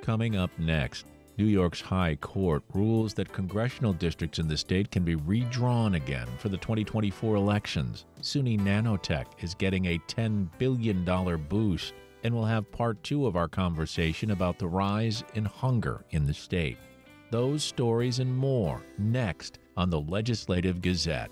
Coming up next, New York's High Court rules that congressional districts in the state can be redrawn again for the 2024 elections. SUNY Nanotech is getting a $10 billion boost, and we'll have part 2 of our conversation about the rise in hunger in the state. Those stories and more next on the Legislative Gazette.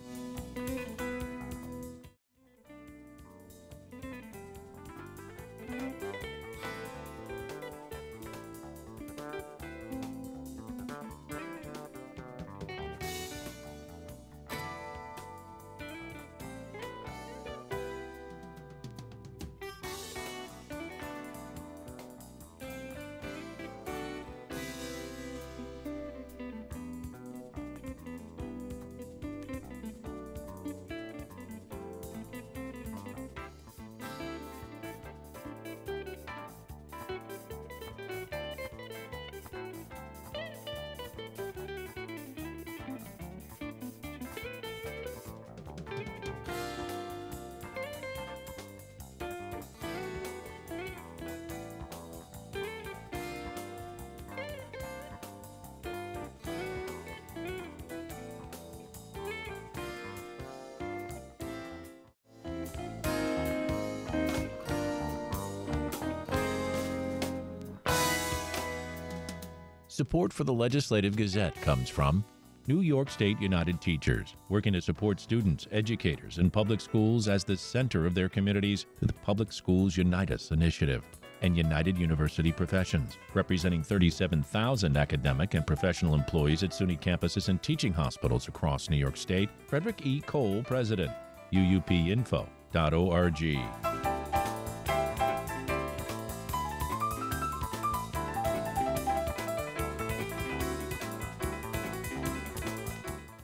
Support for the Legislative Gazette comes from New York State United Teachers, working to support students, educators, and public schools as the center of their communities through the Public Schools Unite Us initiative, and United University Professions, representing 37,000 academic and professional employees at SUNY campuses and teaching hospitals across New York State. Frederick E. Cole, President, uupinfo.org.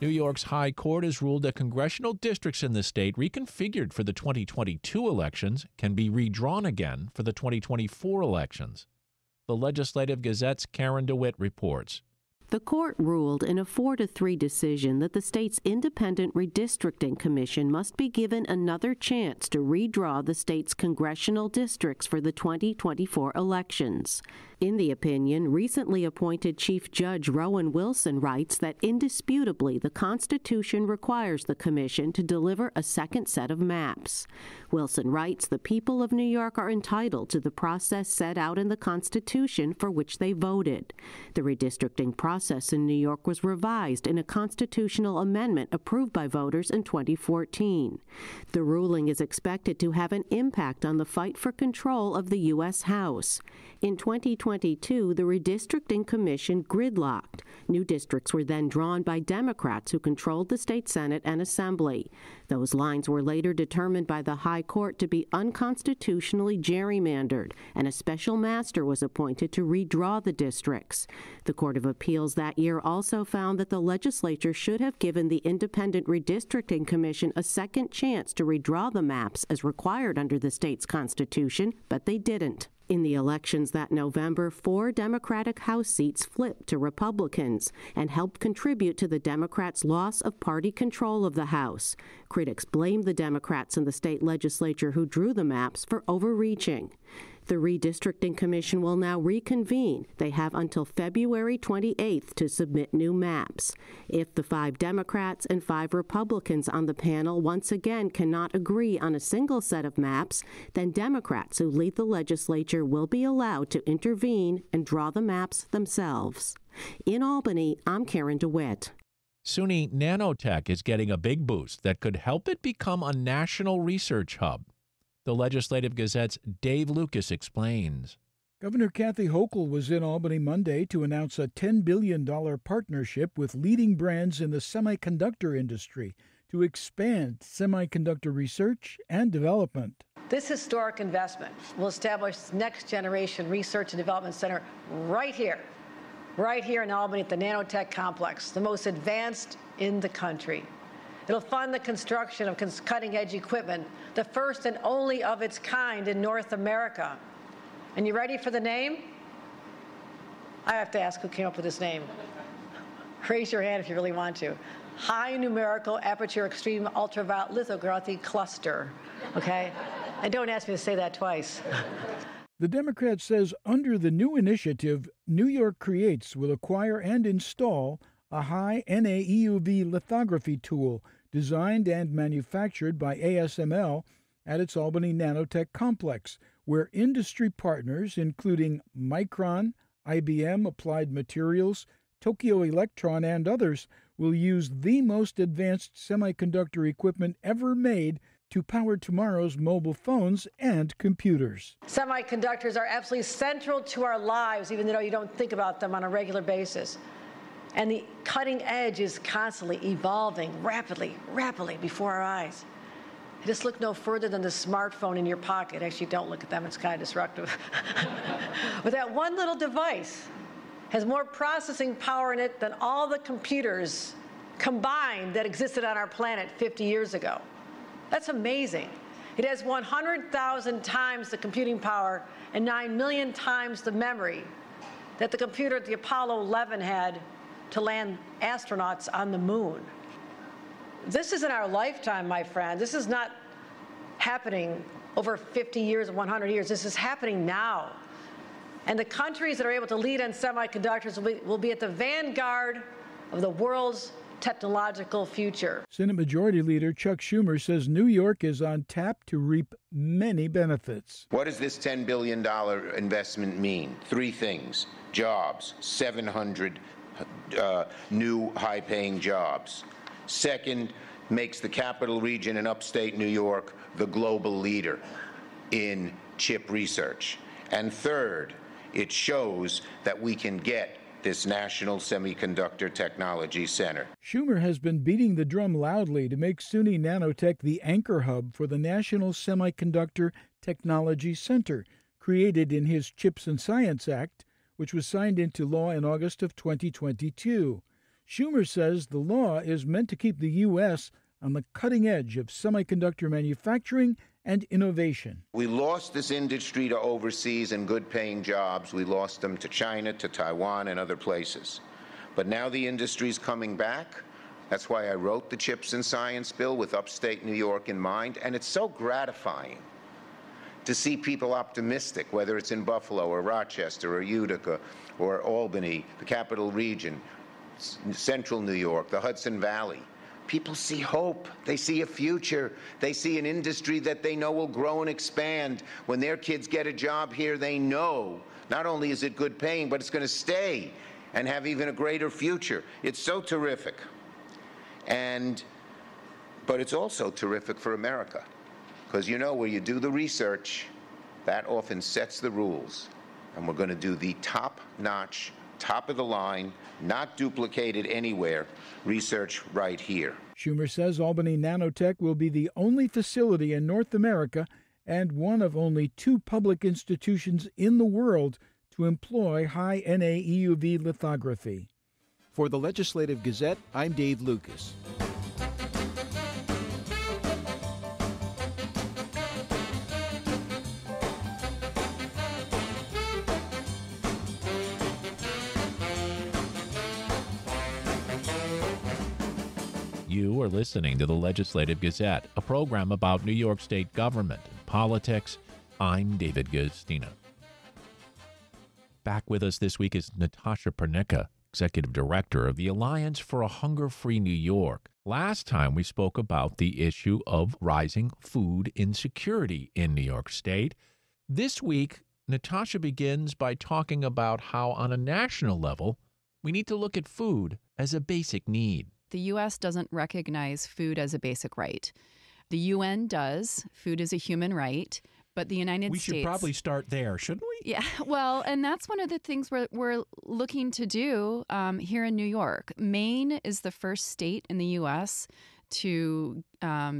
New York's High Court has ruled that congressional districts in the state reconfigured for the 2022 elections can be redrawn again for the 2024 elections. The Legislative Gazette's Karen DeWitt reports. The court ruled in a 4-3 decision that the state's independent redistricting commission must be given another chance to redraw the state's congressional districts for the 2024 elections. In the opinion, recently appointed Chief Judge Rowan Wilson writes that indisputably the Constitution requires the commission to deliver a second set of maps. Wilson writes the people of New York are entitled to the process set out in the Constitution for which they voted. The redistricting process in New York was revised in a constitutional amendment approved by voters in 2014. The ruling is expected to have an impact on the fight for control of the U.S. House. In 2022, the redistricting commission gridlocked. New districts were then drawn by Democrats who controlled the state Senate and Assembly. Those lines were later determined by the High Court to be unconstitutionally gerrymandered, and a special master was appointed to redraw the districts. The Court of Appeals that year also found that the legislature should have given the Independent Redistricting Commission a second chance to redraw the maps as required under the state's constitution, but they didn't. In the elections that November, 4 Democratic House seats flipped to Republicans and helped contribute to the Democrats' loss of party control of the House. Critics blamed the Democrats in the state legislature who drew the maps for overreaching. The Redistricting Commission will now reconvene. They have until February 28th to submit new maps. If the 5 Democrats and 5 Republicans on the panel once again cannot agree on a single set of maps, then Democrats who lead the legislature will be allowed to intervene and draw the maps themselves. In Albany, I'm Karen DeWitt. SUNY Nanotech is getting a big boost that could help it become a national research hub. The Legislative Gazette's Dave Lucas explains. Governor Kathy Hochul was in Albany Monday to announce a $10 billion partnership with leading brands in the semiconductor industry to expand semiconductor research and development. This historic investment will establish the next generation research and development center right here in Albany at the Nanotech Complex, the most advanced in the country. It'll fund the construction of cutting-edge equipment, the first and only of its kind in North America. And you ready for the name? I have to ask who came up with this name. Raise your hand if you really want to. high numerical aperture extreme ultraviolet lithography cluster, okay? And don't ask me to say that twice. The Democrat says under the new initiative, New York Creates will acquire and install a high NA-EUV lithography tool designed and manufactured by ASML at its Albany Nanotech complex, where industry partners, including Micron, IBM, Applied Materials, Tokyo Electron, and others, will use the most advanced semiconductor equipment ever made to power tomorrow's mobile phones and computers. Semiconductors are absolutely central to our lives, even though you don't think about them on a regular basis. And the cutting edge is constantly evolving rapidly before our eyes. Just look no further than the smartphone in your pocket. Actually, don't look at them. It's kind of disruptive. But that one little device has more processing power in it than all the computers combined that existed on our planet 50 years ago. That's amazing. It has 100,000 times the computing power and 9 million times the memory that the computer at the Apollo 11 had to land astronauts on the moon. This is in our lifetime, my friend. This is not happening over 50 years or 100 years. This is happening now. And the countries that are able to lead on semiconductors will be at the vanguard of the world's technological future. Senate Majority Leader Chuck Schumer says New York is on tap to reap many benefits. What does this $10 billion investment mean? Three things. Jobs, 700 new high-paying jobs. Second, makes the capital region in upstate New York the global leader in chip research. And third, it shows that we can get this National Semiconductor Technology Center. Schumer has been beating the drum loudly to make SUNY Nanotech the anchor hub for the National Semiconductor Technology Center, created in his CHIPS and Science Act, which was signed into law in August of 2022. Schumer says the law is meant to keep the U.S. on the cutting edge of semiconductor manufacturing and innovation. We lost this industry to overseas and good-paying jobs. We lost them to China, to Taiwan, and other places. But now the industry's coming back. That's why I wrote the CHIPS and Science bill with upstate New York in mind, and it's so gratifying to see people optimistic, whether it's in Buffalo or Rochester or Utica or Albany, the capital region, central New York, the Hudson Valley. People see hope. They see a future. They see an industry that they know will grow and expand. When their kids get a job here, they know not only is it good paying, but it's going to stay and have even a greater future. It's so terrific. But it's also terrific for America. Because you know, where you do the research, that often sets the rules. And we're going to do the top-notch, top-of-the-line, not duplicated anywhere, research right here. Schumer says Albany Nanotech will be the only facility in North America and one of only 2 public institutions in the world to employ high NA-EUV lithography. For the Legislative Gazette, I'm Dave Lucas. You are listening to the Legislative Gazette, a program about New York State government and politics. I'm David Gustina. Back with us this week is Natasha Pernicka, Executive Director of the Alliance for a Hunger-Free New York. Last time we spoke about the issue of rising food insecurity in New York State. This week, Natasha begins by talking about how on a national level, we need to look at food as a basic need. The U.S. doesn't recognize food as a basic right. The UN does. Food is a human right. But the United States... We should probably start there, shouldn't we? Yeah, well, and that's one of the things we're looking to do here in New York. Maine is the first state in the U.S. to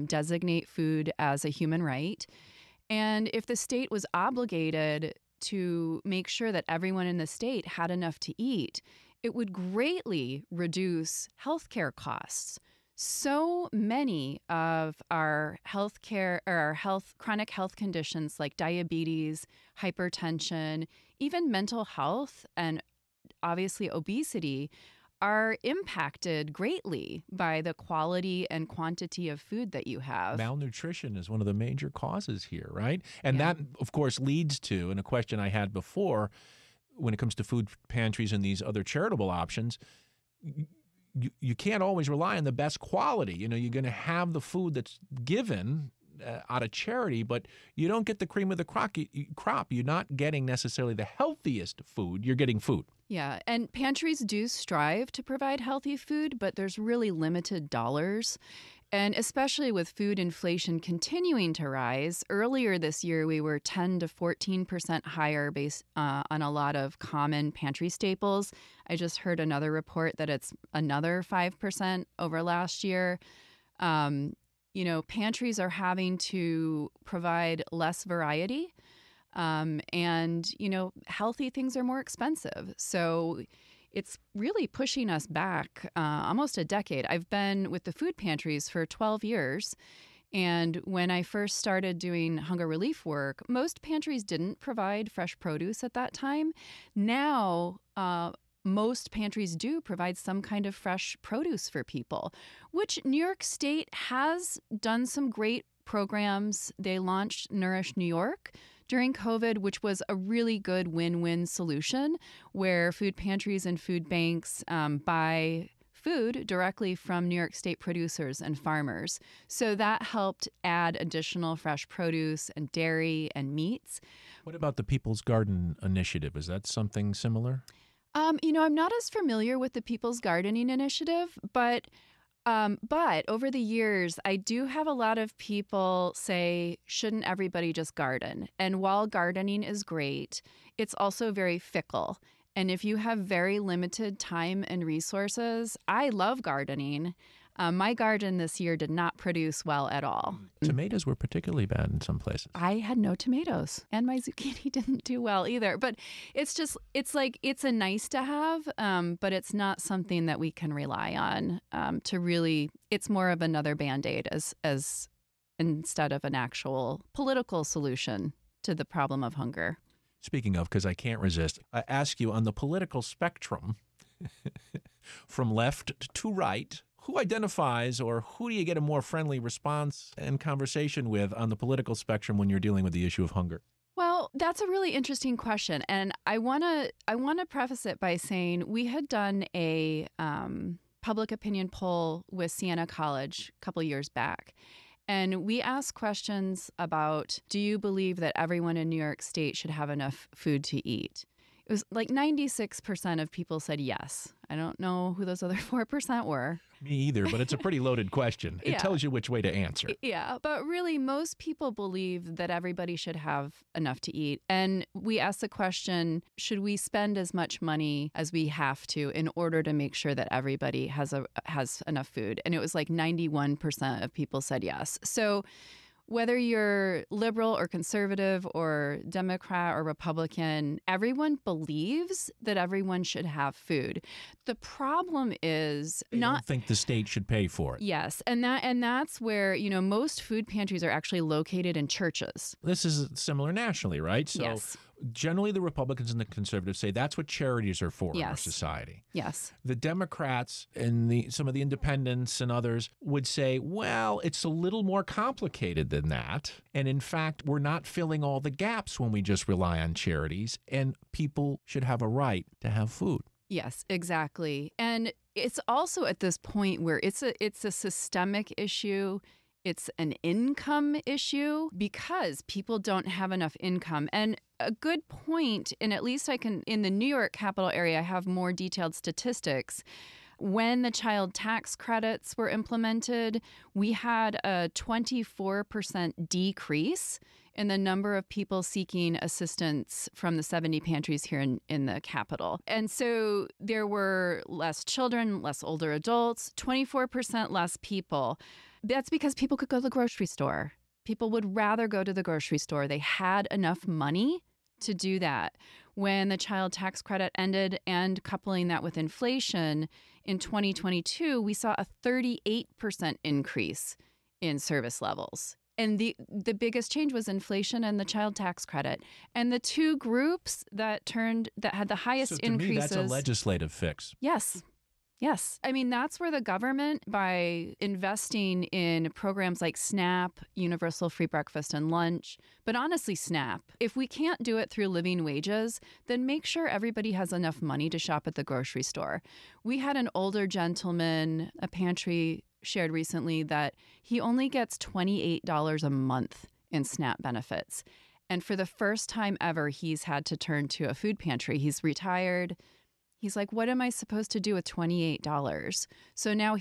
designate food as a human right. And if the state was obligated to make sure that everyone in the state had enough to eat, it would greatly reduce healthcare costs. So many of our chronic health conditions like diabetes, hypertension, even mental health, and obviously obesity are impacted greatly by the quality and quantity of food that you have. Malnutrition is one of the major causes here, right? And that, of course, leads to, and a question I had before, when it comes to food pantries and these other charitable options, you can't always rely on the best quality. You know, you're going to have the food that's given out of charity, but you don't get the cream of the crop. You're not getting necessarily the healthiest food. You're getting food. Yeah, and pantries do strive to provide healthy food, but there's really limited dollars. And especially with food inflation continuing to rise, earlier this year we were 10 to 14% higher based on a lot of common pantry staples. I just heard another report that it's another 5% over last year. You know, pantries are having to provide less variety, and, you know, healthy things are more expensive. So it's really pushing us back almost a decade. I've been with the food pantries for 12 years. And when I first started doing hunger relief work, most pantries didn't provide fresh produce at that time. Now, most pantries do provide some kind of fresh produce for people, which New York State has done some great programs. They launched Nourish New York during COVID, which was a really good win-win solution where food pantries and food banks buy food directly from New York State producers and farmers. So that helped add additional fresh produce and dairy and meats. What about the People's Garden Initiative? Is that something similar? You know, I'm not as familiar with the People's Gardening Initiative, but over the years, I do have a lot of people say, shouldn't everybody just garden? And while gardening is great, it's also very fickle. And if you have very limited time and resources, I love gardening. My garden this year did not produce well at all. Tomatoes were particularly bad in some places. I had no tomatoes, and my zucchini didn't do well either. But it's a nice to have, but it's not something that we can rely on to really. It's more of another Band-Aid as instead of an actual political solution to the problem of hunger. Speaking of, because I can't resist, I ask you on the political spectrum, from left to right, who identifies or who do you get a more friendly response and conversation with on the political spectrum when you're dealing with the issue of hunger? Well, that's a really interesting question. And I want to preface it by saying we had done a public opinion poll with Siena College a couple years back. And we asked questions about, do you believe that everyone in New York State should have enough food to eat? It was like 96% of people said yes. I don't know who those other 4% were. Me either, but it's a pretty loaded question. It tells you which way to answer. Yeah, but really most people believe that everybody should have enough to eat. And we asked the question, should we spend as much money as we have to in order to make sure that everybody has enough food? And it was like 91% of people said yes. So whether you're liberal or conservative or Democrat or Republican, everyone believes that everyone should have food. The problem is they don't think the state should pay for it. Yes, and that's where, you know, most food pantries are actually located in churches. This is similar nationally, right? So yes. Generally, the Republicans and the conservatives say that's what charities are for in our society. Yes. The Democrats and some of the independents and others would say, well, it's a little more complicated than that. And in fact, we're not filling all the gaps when we just rely on charities, and people should have a right to have food. Yes, exactly. And it's also at this point where it's a systemic issue. It's an income issue because people don't have enough income. And a good point, and at least in the New York capital area, I have more detailed statistics. When the child tax credits were implemented, we had a 24% decrease in the number of people seeking assistance from the 70 pantries here in the capital. And so there were less children, less older adults, 24% less people. That's because people could go to the grocery store. People would rather go to the grocery store. They had enough money to do that. When the child tax credit ended and coupling that with inflation in 2022, we saw a 38% increase in service levels. And the biggest change was inflation and the child tax credit. And the two groups that had the highest increases. So to me, that's a legislative fix. Yes. Yes. I mean, that's where the government, by investing in programs like SNAP, Universal Free Breakfast and Lunch, but honestly, SNAP, if we can't do it through living wages, then make sure everybody has enough money to shop at the grocery store. We had an older gentleman, a pantry shared recently, that he only gets $28 a month in SNAP benefits. And for the first time ever, he's had to turn to a food pantry. He's retired. He's like, what am I supposed to do with $28? So now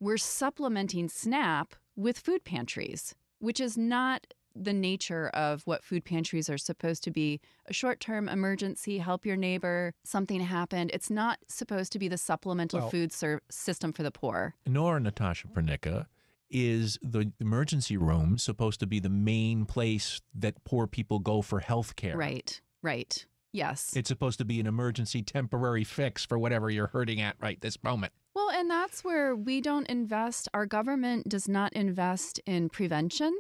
we're supplementing SNAP with food pantries, which is not the nature of what food pantries are supposed to be. A short-term emergency, help your neighbor, something happened. It's not supposed to be the supplemental food system for the poor. Nor, Natasha Pernicka, is the emergency room supposed to be the main place that poor people go for health care. Right. Yes. It's supposed to be an emergency temporary fix for whatever you're hurting at right this moment. Well, and that's where we don't invest. Our government does not invest in prevention,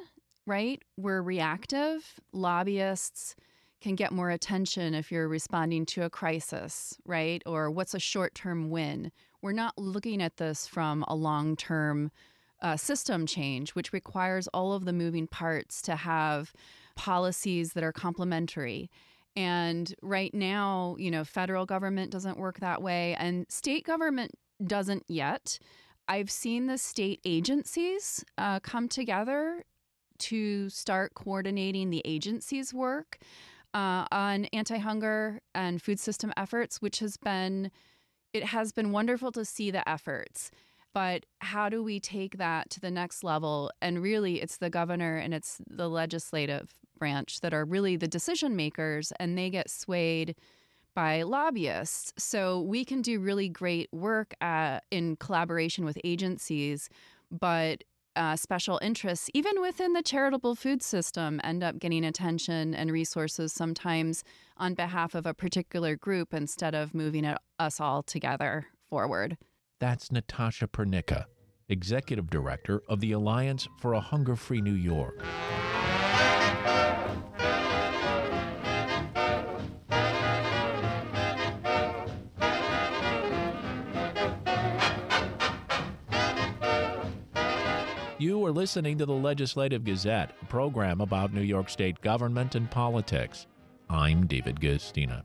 right? We're reactive. Lobbyists can get more attention if you're responding to a crisis, right? Or what's a short-term win? We're not looking at this from a long-term system change, which requires all of the moving parts to have policies that are complementary. And right now, federal government doesn't work that way, and state government doesn't yet. I've seen the state agencies come together to start coordinating the agencies' work on anti-hunger and food system efforts, it has been wonderful to see the efforts. But how do we take that to the next level? And really, it's the governor and it's the legislative branch that are really the decision makers, and they get swayed by lobbyists. So we can do really great work in collaboration with agencies, but special interests, even within the charitable food system, end up getting attention and resources sometimes on behalf of a particular group instead of moving us all together forward. That's Natasha Pernicka, Executive Director of the Alliance for a Hunger-Free New York. You are listening to the Legislative Gazette, a program about New York State government and politics. I'm David Guistina.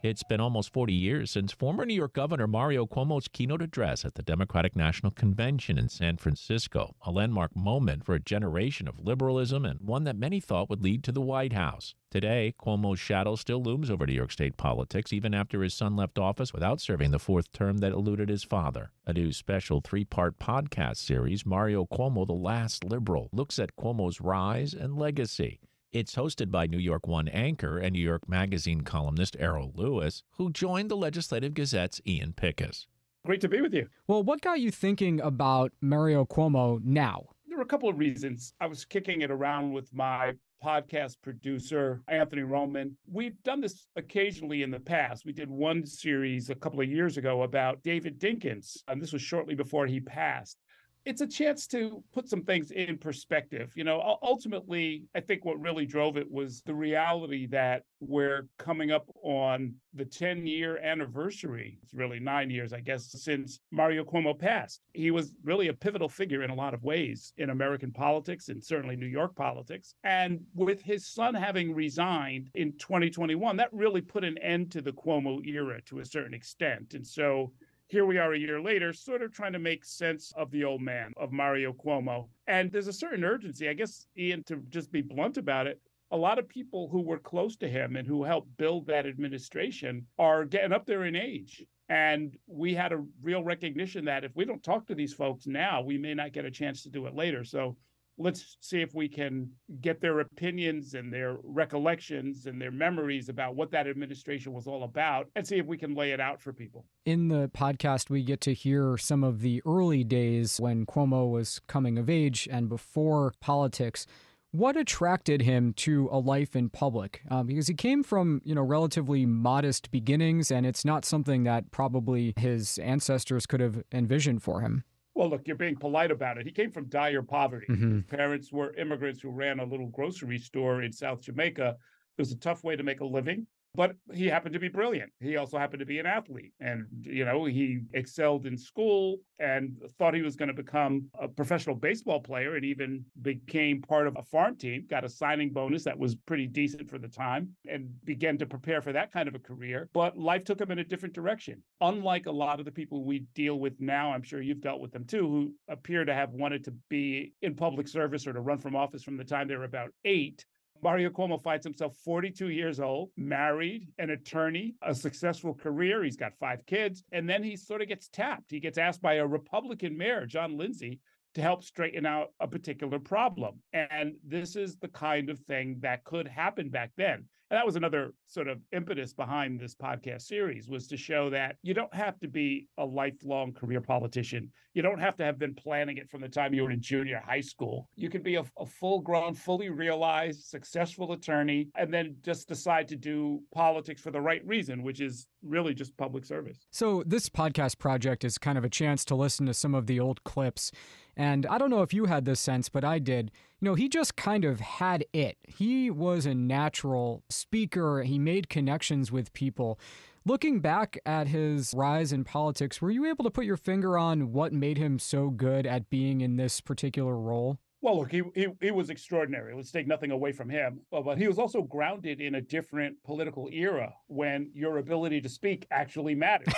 It's been almost 40 years since former New York Governor Mario Cuomo's keynote address at the Democratic National Convention in San Francisco, a landmark moment for a generation of liberalism and one that many thought would lead to the White House. Today, Cuomo's shadow still looms over New York State politics, even after his son left office without serving the fourth term that eluded his father. A new special three-part podcast series, Mario Cuomo, The Last Liberal, looks at Cuomo's rise and legacy. It's hosted by New York One anchor and New York Magazine columnist Errol Lewis, who joined the Legislative Gazette's Ian Pickus. Great to be with you. Well, what got you thinking about Mario Cuomo now? There were a couple of reasons. I was kicking it around with my podcast producer, Anthony Roman. We've done this occasionally in the past. We did one series a couple of years ago about David Dinkins, and this was shortly before he passed. It's a chance to put some things in perspective. Ultimately, I think what really drove it was the reality that we're coming up on the 10-year anniversary. It's really 9 years, I guess, since Mario Cuomo passed. He was really a pivotal figure in a lot of ways in American politics and certainly New York politics. And with his son having resigned in 2021, that really put an end to the Cuomo era to a certain extent. And so here we are a year later, sort of trying to make sense of the old man, of Mario Cuomo. And there's a certain urgency, I guess, Ian, to just be blunt about it. A lot of people who were close to him and who helped build that administration are getting up there in age. And we had a real recognition that if we don't talk to these folks now, we may not get a chance to do it later. So let's see if we can get their opinions and their recollections and their memories about what that administration was all about and see if we can lay it out for people. In the podcast, we get to hear some of the early days when Cuomo was coming of age and before politics. What attracted him to a life in public? Because he came from, relatively modest beginnings, and it's not something that probably his ancestors could have envisioned for him. Well, look, you're being polite about it. He came from dire poverty. Mm-hmm. His parents were immigrants who ran a little grocery store in South Jamaica. It was a tough way to make a living. But he happened to be brilliant. He also happened to be an athlete. And, he excelled in school and thought he was going to become a professional baseball player, and even became part of a farm team, got a signing bonus that was pretty decent for the time, and began to prepare for that kind of a career. But life took him in a different direction. Unlike a lot of the people we deal with now, I'm sure you've dealt with them too, who appear to have wanted to be in public service or to run from office from the time they were about 8. Mario Cuomo finds himself 42 years old, married, an attorney, a successful career. He's got 5 kids. And then he sort of gets tapped. He gets asked by a Republican mayor, John Lindsay, to help straighten out a particular problem. And this is the kind of thing that could happen back then. And that was another sort of impetus behind this podcast series, was to show that you don't have to be a lifelong career politician. You don't have to have been planning it from the time you were in junior high school. You can be a full-grown, fully realized, successful attorney, and then just decide to do politics for the right reason, which is really just public service. So this podcast project is kind of a chance to listen to some of the old clips. And I don't know if you had this sense, but I did. He just kind of had it. He was a natural speaker. He made connections with people. Looking back at his rise in politics, were you able to put your finger on what made him so good at being in this particular role? Well, look, he was extraordinary. Let's take nothing away from him. But he was also grounded in a different political era when your ability to speak actually mattered.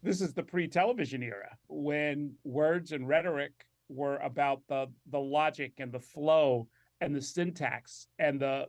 This is the pre-television era, when words and rhetoric were about the logic and the flow and the syntax and the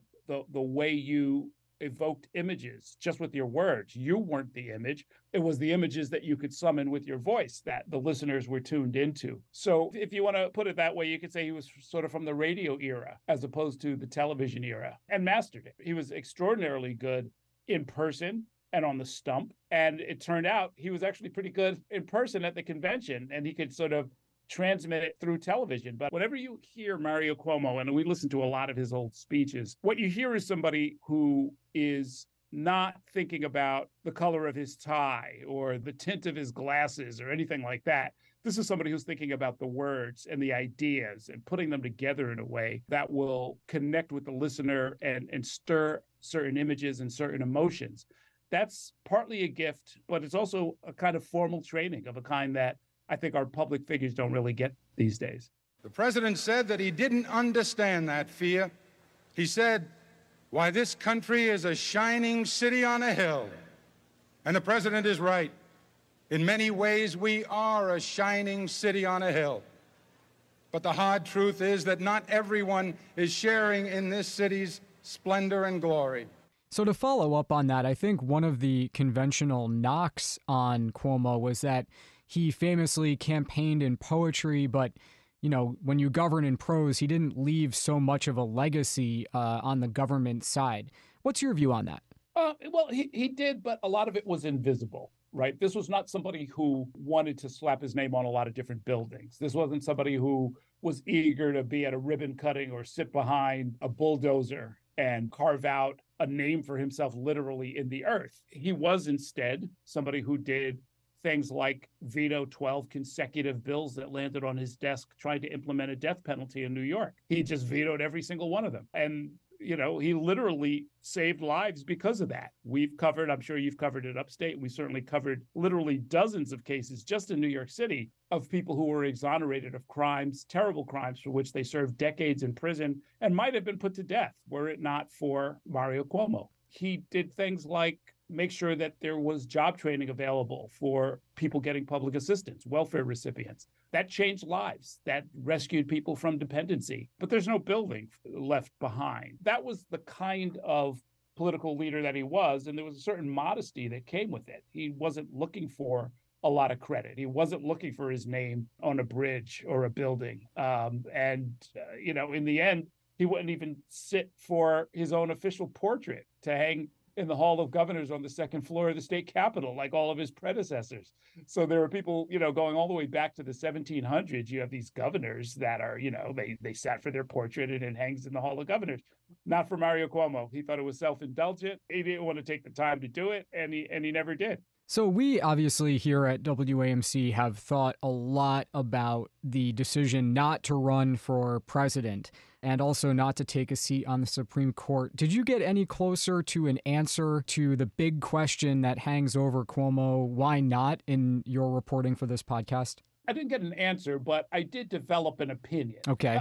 way you evoked images just with your words. You weren't the image. It was the images that you could summon with your voice that the listeners were tuned into. So if you want to put it that way, you could say he was sort of from the radio era as opposed to the television era, and mastered it. He was extraordinarily good in person and on the stump. And it turned out he was actually pretty good in person at the convention, and he could sort of transmit it through television. But whenever you hear Mario Cuomo, and we listen to a lot of his old speeches, what you hear is somebody who is not thinking about the color of his tie or the tint of his glasses or anything like that. This is somebody who's thinking about the words and the ideas and putting them together in a way that will connect with the listener and stir certain images and certain emotions. That's partly a gift, but it's also a kind of formal training of a kind that I think our public figures don't really get these days. The president said that he didn't understand that fear. He said, why, this country is a shining city on a hill. And the president is right. In many ways, we are a shining city on a hill. But the hard truth is that not everyone is sharing in this city's splendor and glory. So to follow up on that, I think one of the conventional knocks on Cuomo was that he famously campaigned in poetry, but, when you govern in prose, he didn't leave so much of a legacy on the government side. What's your view on that? Well, he did, but a lot of it was invisible, right? This was not somebody who wanted to slap his name on a lot of different buildings. This wasn't somebody who was eager to be at a ribbon cutting or sit behind a bulldozer and carve out a name for himself literally in the earth. He was instead somebody who did things like veto 12 consecutive bills that landed on his desk trying to implement a death penalty in New York. He just vetoed every single one of them. And, he literally saved lives because of that. We've covered, I'm sure you've covered it upstate. We certainly covered literally dozens of cases just in New York City of people who were exonerated of crimes, terrible crimes for which they served decades in prison and might have been put to death were it not for Mario Cuomo. He did things like make sure that there was job training available for people getting public assistance, welfare recipients. That changed lives. That rescued people from dependency. But there's no building left behind. That was the kind of political leader that he was, and there was a certain modesty that came with it. He wasn't looking for a lot of credit. He wasn't looking for his name on a bridge or a building. In the end, he wouldn't even sit for his own official portrait to hang in the Hall of Governors on the second floor of the state capitol, like all of his predecessors. So there are people, going all the way back to the 1700s. You have these governors that are, they sat for their portrait and it hangs in the Hall of Governors. Not for Mario Cuomo. He thought it was self-indulgent. He didn't want to take the time to do it, and he never did. So we obviously here at WAMC have thought a lot about the decision not to run for president and also not to take a seat on the Supreme Court. Did you get any closer to an answer to the big question that hangs over Cuomo? Why not, in your reporting for this podcast? I didn't get an answer, but I did develop an opinion. Okay.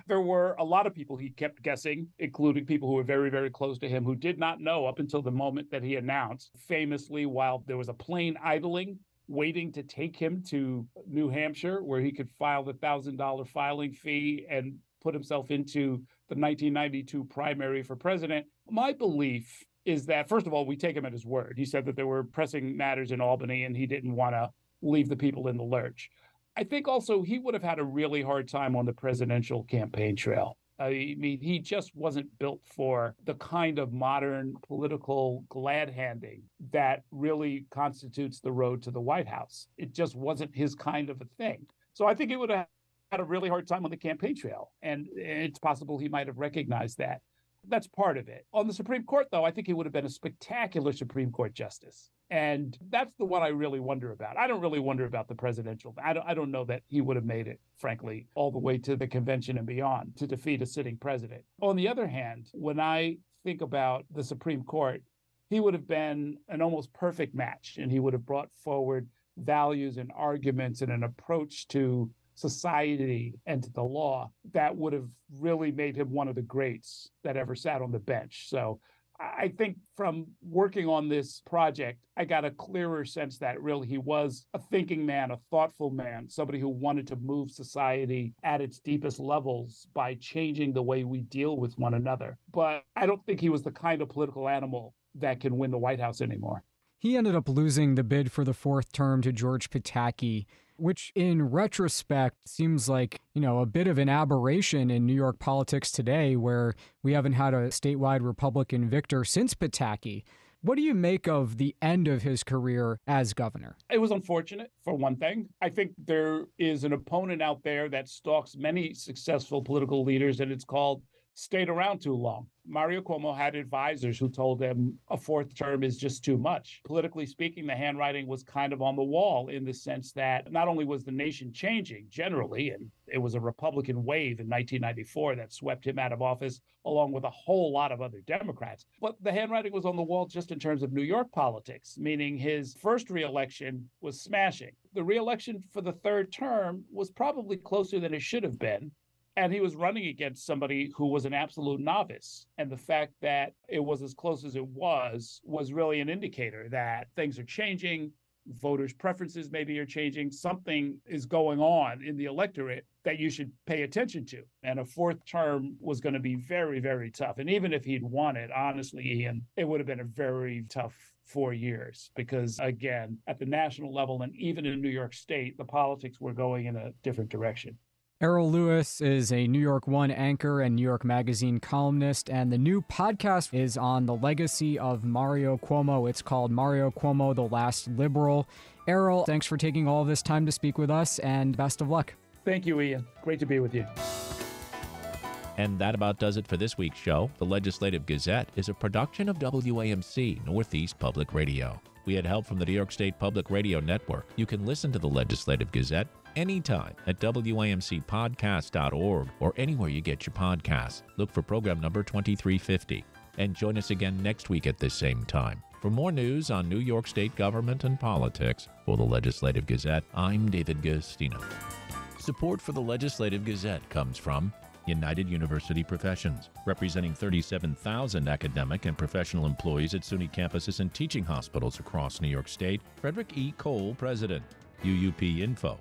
There were a lot of people he kept guessing, including people who were very, very close to him, who did not know up until the moment that he announced. Famously, while there was a plane idling, waiting to take him to New Hampshire, where he could file the $1,000 filing fee and put himself into the 1992 primary for president. My belief is that, first of all, we take him at his word. He said that there were pressing matters in Albany, and he didn't want to leave the people in the lurch. I think also he would have had a really hard time on the presidential campaign trail. I mean, he just wasn't built for the kind of modern political glad-handing that really constitutes the road to the White House. It just wasn't his kind of a thing. So I think he would have had a really hard time on the campaign trail, and it's possible he might have recognized that. That's part of it. On the Supreme Court, though, I think he would have been a spectacular Supreme Court justice. And that's the one I really wonder about. I don't really wonder about the presidential. I don't know that he would have made it, frankly, all the way to the convention and beyond to defeat a sitting president. On the other hand, when I think about the Supreme Court, he would have been an almost perfect match, and he would have brought forward values and arguments and an approach to society and to the law that would have really made him one of the greats that ever sat on the bench. So I think from working on this project, I got a clearer sense that really he was a thinking man, a thoughtful man, somebody who wanted to move society at its deepest levels by changing the way we deal with one another. But I don't think he was the kind of political animal that can win the White House anymore. He ended up losing the bid for the fourth term to George Pataki, which in retrospect seems like, a bit of an aberration in New York politics today, where we haven't had a statewide Republican victor since Pataki. What do you make of the end of his career as governor? It was unfortunate, for one thing. I think there is an opponent out there that stalks many successful political leaders, and it's called stayed around too long. Mario Cuomo had advisors who told him a fourth term is just too much. Politically speaking, the handwriting was kind of on the wall in the sense that not only was the nation changing generally, and it was a Republican wave in 1994 that swept him out of office, along with a whole lot of other Democrats, but the handwriting was on the wall just in terms of New York politics, meaning his first reelection was smashing. The reelection for the third term was probably closer than it should have been. And he was running against somebody who was an absolute novice. And the fact that it was as close as it was really an indicator that things are changing, voters' preferences maybe are changing, something is going on in the electorate that you should pay attention to. And a fourth term was going to be very, very tough. And even if he'd won it, honestly, Ian, it would have been a very tough 4 years because, again, at the national level and even in New York State, the politics were going in a different direction. Errol Lewis is a New York One anchor and New York Magazine columnist, and the new podcast is on the legacy of Mario Cuomo. It's called Mario Cuomo, The Last Liberal. Errol, thanks for taking all this time to speak with us, and best of luck. Thank you, Ian. Great to be with you. And that about does it for this week's show. The Legislative Gazette is a production of WAMC, Northeast Public Radio. We had help from the New York State Public Radio Network. You can listen to the Legislative Gazette anytime at WAMCpodcast.org or anywhere you get your podcasts. Look for program number 2350. And join us again next week at this same time. For more news on New York State government and politics, for the Legislative Gazette, I'm David Gustino. Support for the Legislative Gazette comes from United University Professions, representing 37,000 academic and professional employees at SUNY campuses and teaching hospitals across New York State. Frederick E. Cole, President. UUPinfo.org.